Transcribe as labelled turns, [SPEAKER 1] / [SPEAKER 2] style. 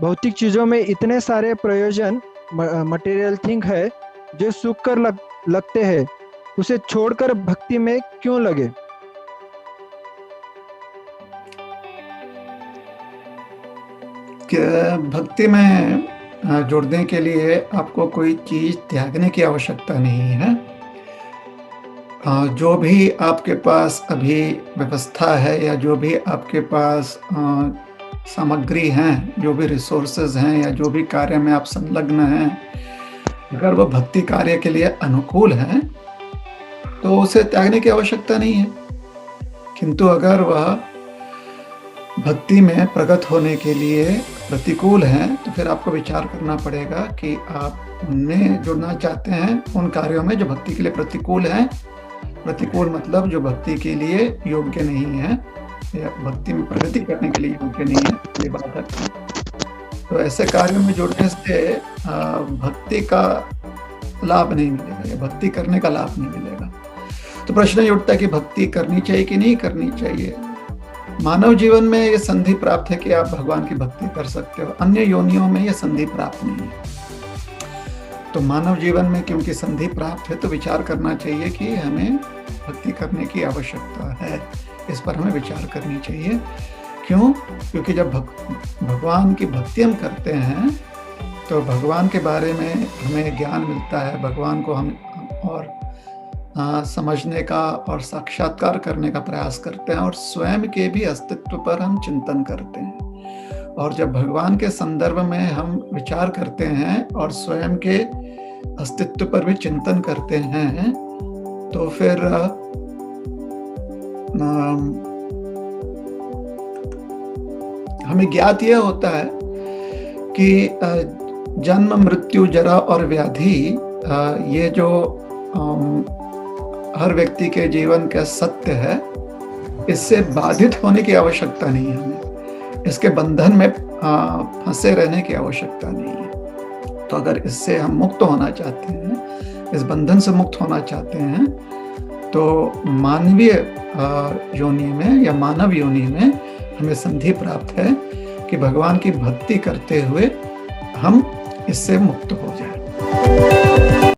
[SPEAKER 1] भौतिक चीजों में इतने सारे प्रयोजन, मटेरियल थिंग है जो सुख कर लगते हैं, उसे छोड़कर भक्ति में क्यों लगे?
[SPEAKER 2] कि भक्ति में जुड़ने के लिए आपको कोई चीज त्यागने की आवश्यकता नहीं है। जो भी आपके पास अभी व्यवस्था है या जो भी आपके पास सामग्री हैं, जो भी रिसोर्सेज हैं या जो भी कार्य में आप संलग्न हैं, अगर वह भक्ति कार्य के लिए अनुकूल है तो उसे त्यागने की आवश्यकता नहीं है। किंतु अगर वह भक्ति में प्रगत होने के लिए प्रतिकूल हैं तो फिर आपको विचार करना पड़ेगा कि आप उनमें जुड़ना चाहते हैं, उन कार्यों में जो भक्ति के लिए प्रतिकूल हैं। प्रतिकूल मतलब जो भक्ति के लिए योग्य नहीं है या भक्ति में प्रगति करने के लिए योग्य नहीं है, ये बात है। तो ऐसे कार्यों में जुड़ने से भक्ति का लाभ नहीं मिलेगा या भक्ति करने का लाभ नहीं मिलेगा। तो प्रश्न ये उठता है कि भक्ति करनी चाहिए कि नहीं करनी चाहिए। मानव जीवन में ये संधि प्राप्त है कि आप भगवान की भक्ति कर सकते हो, अन्य योनियों में ये संधि प्राप्त नहीं है। तो मानव जीवन में क्योंकि संधि प्राप्त है तो विचार करना चाहिए कि हमें भक्ति करने की आवश्यकता है, इस पर हमें विचार करनी चाहिए। क्यों? क्योंकि जब भगवान की भक्ति हम करते हैं तो भगवान के बारे में हमें ज्ञान मिलता है, भगवान को हम और समझने का और साक्षात्कार करने का प्रयास करते हैं और स्वयं के भी अस्तित्व पर हम चिंतन करते हैं। और जब भगवान के संदर्भ में हम विचार करते हैं और स्वयं के अस्तित्व पर भी चिंतन करते हैं तो फिर हमें ज्ञात यह होता है कि जन्म, मृत्यु, जरा और व्याधि ये जो हर व्यक्ति के जीवन का सत्य है, इससे बाधित होने की आवश्यकता नहीं है। हमें इसके बंधन में फंसे रहने की आवश्यकता नहीं है। तो अगर इससे हम मुक्त होना चाहते हैं, इस बंधन से मुक्त होना चाहते हैं, तो मानवीय योनि में या मानव योनि में हमें संधि प्राप्त है कि भगवान की भक्ति करते हुए हम इससे मुक्त हो जाए।